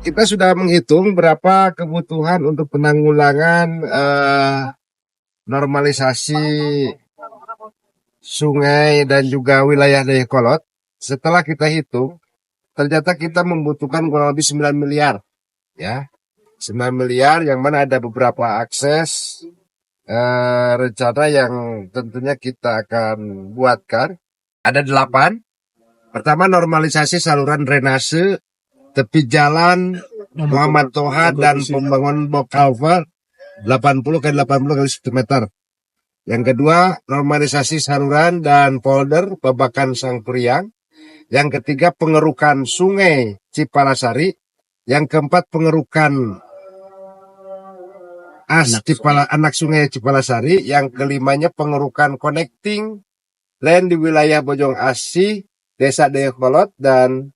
kita sudah menghitung berapa kebutuhan untuk penanggulangan normalisasi sungai dan juga wilayah Dayakolot. Setelah kita hitung, ternyata kita membutuhkan kurang lebih 9 miliar. Ya, 9 miliar yang mana ada beberapa akses rencana yang tentunya kita akan buatkan. Ada 8. Pertama, normalisasi saluran drainase tepi jalan Muhammad Toha dan pembangunan box culvert 80 ke 80 kali 1 meter. Yang kedua, normalisasi saluran dan polder Babakan Sangkuriang. Yang ketiga, pengerukan sungai Cipalasari. Yang keempat, pengerukan anak sungai Cipalasari. Yang kelimanya, pengerukan connecting land di wilayah Bojong Asih, Desa Dayakolot, dan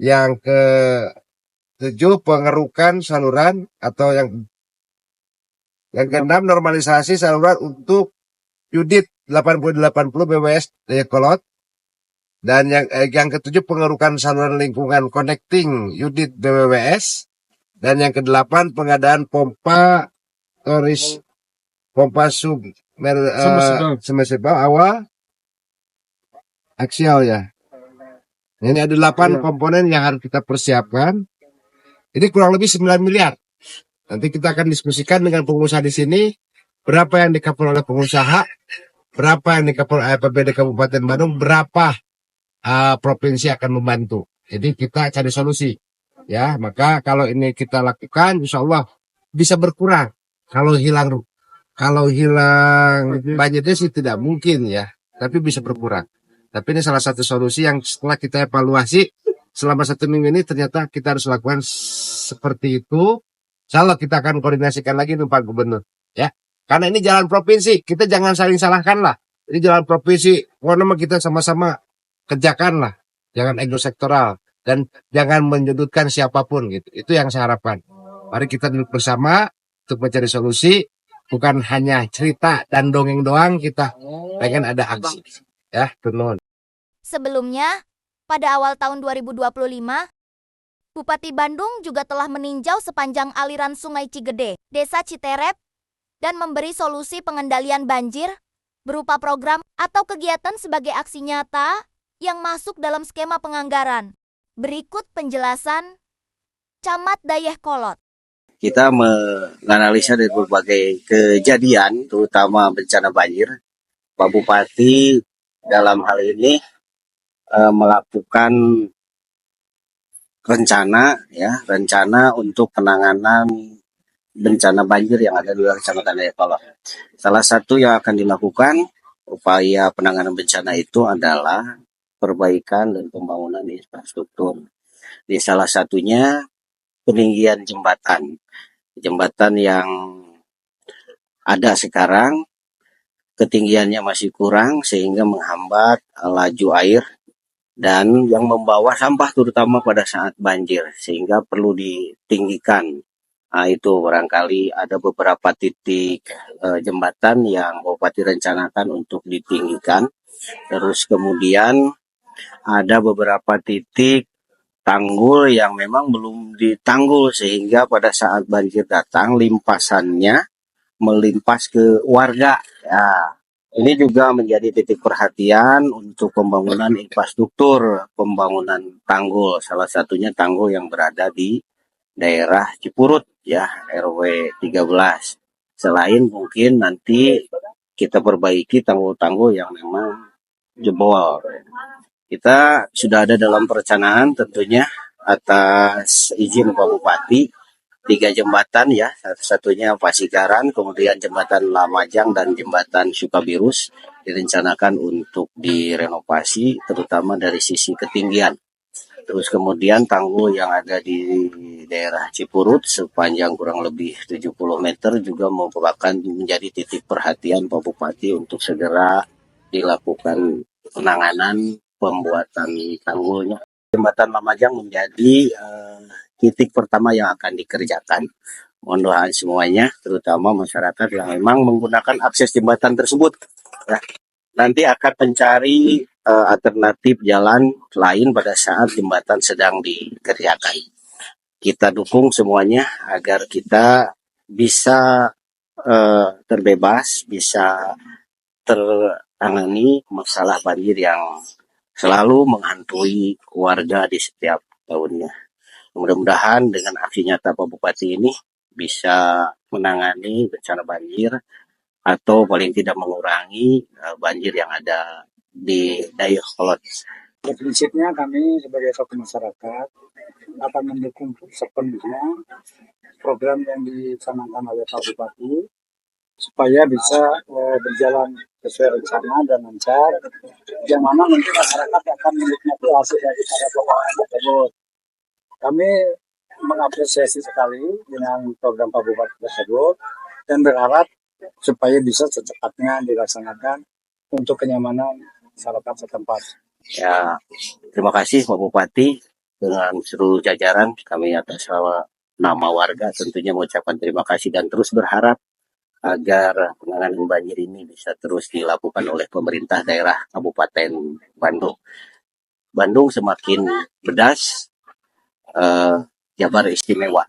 yang ke-7 pengerukan saluran atau yang ke-6 normalisasi saluran untuk Yudit 80-80 BWS Dayakolot, dan yang ke-7 pengerukan saluran lingkungan connecting Yudit BWS, dan yang ke-8 pengadaan pompa submersible awal aksial ya. Ini ada 8 komponen yang harus kita persiapkan. Ini kurang lebih 9 miliar. Nanti kita akan diskusikan dengan pengusaha di sini, berapa yang di-cover oleh pengusaha, berapa yang di-cover oleh APBD Kabupaten Bandung, berapa provinsi akan membantu. Jadi kita cari solusi. Ya, maka kalau ini kita lakukan, insya Allah bisa berkurang. Kalau hilang budgetnya sih tidak mungkin ya, tapi bisa berkurang. Tapi ini salah satu solusi yang setelah kita evaluasi selama 1 minggu ini ternyata kita harus lakukan seperti itu. Insyaallah kita akan koordinasikan lagi dengan Pak Gubernur, ya. Karena ini jalan provinsi, kita jangan saling salahkan lah. Ini jalan provinsi, pokoknya kita sama-sama kerjakan lah, jangan ego sektoral dan jangan menyudutkan siapapun gitu. Itu yang saya harapkan. Mari kita duduk bersama untuk mencari solusi, bukan hanya cerita dan dongeng doang, kita pengen ada aksi. Ya, tenun. Sebelumnya, pada awal tahun 2025, Bupati Bandung juga telah meninjau sepanjang aliran Sungai Cigede, Desa Citerep, dan memberi solusi pengendalian banjir berupa program atau kegiatan sebagai aksi nyata yang masuk dalam skema penganggaran. Berikut penjelasan Camat Dayakolot. Kita menganalisa dari berbagai kejadian, terutama bencana banjir. Pak Bupati dalam hal ini melakukan rencana untuk penanganan bencana banjir yang ada di Kecamatan Dayakolot. Salah satu yang akan dilakukan upaya penanganan bencana itu adalah perbaikan dan pembangunan infrastruktur. Di salah satunya peninggian jembatan yang ada sekarang ketinggiannya masih kurang sehingga menghambat laju air dan yang membawa sampah terutama pada saat banjir sehingga perlu ditinggikan. Nah, itu barangkali ada beberapa titik jembatan yang Bupati rencanakan untuk ditinggikan. Terus kemudian ada beberapa titik tanggul yang memang belum ditanggul sehingga pada saat banjir datang limpasannya melimpas ke warga. Ya, ini juga menjadi titik perhatian untuk pembangunan infrastruktur, pembangunan tanggul. Salah satunya tanggul yang berada di daerah Cipurut ya, RW 13. Selain mungkin nanti kita perbaiki tanggul-tanggul yang memang jebol. Kita sudah ada dalam perencanaan tentunya atas izin Pak Bupati 3 jembatan ya, satunya Pasigaran, kemudian jembatan Lamajang dan jembatan Sukabirus direncanakan untuk direnovasi terutama dari sisi ketinggian. Terus kemudian tanggul yang ada di daerah Cipurut sepanjang kurang lebih 70 meter juga merupakan menjadi titik perhatian Pak Bupati untuk segera dilakukan penanganan pembuatan tanggulnya. Jembatan Lamajang menjadi titik pertama yang akan dikerjakan. Mohon doa semuanya, terutama masyarakat yang memang menggunakan akses jembatan tersebut. Ya, nanti akan mencari alternatif jalan lain pada saat jembatan sedang dikerjakan. kita dukung semuanya agar kita bisa terbebas, bisa tertangani masalah banjir yang selalu menghantui warga di setiap tahunnya. Mudah-mudahan dengan aksi nyata Pak Bupati ini bisa menangani bencana banjir atau paling tidak mengurangi banjir yang ada di Dayakolot. Prinsipnya kami sebagai tokoh masyarakat akan mendukung sepenuhnya program yang dicanangkan oleh Pak Bupati supaya bisa berjalan sesuai rencana dan lancar, yang mana nanti masyarakat akan menikmati hasil dari para program tersebut. Kami mengapresiasi sekali dengan program Pak Bupati tersebut dan berharap supaya bisa secepatnya dilaksanakan untuk kenyamanan masyarakat setempat. Ya, terima kasih Pak Bupati dengan seluruh jajaran kami atas nama warga tentunya mengucapkan terima kasih dan terus berharap agar penanganan banjir ini bisa terus dilakukan oleh pemerintah daerah Kabupaten Bandung. Bandung semakin pedas, Jabar istimewa.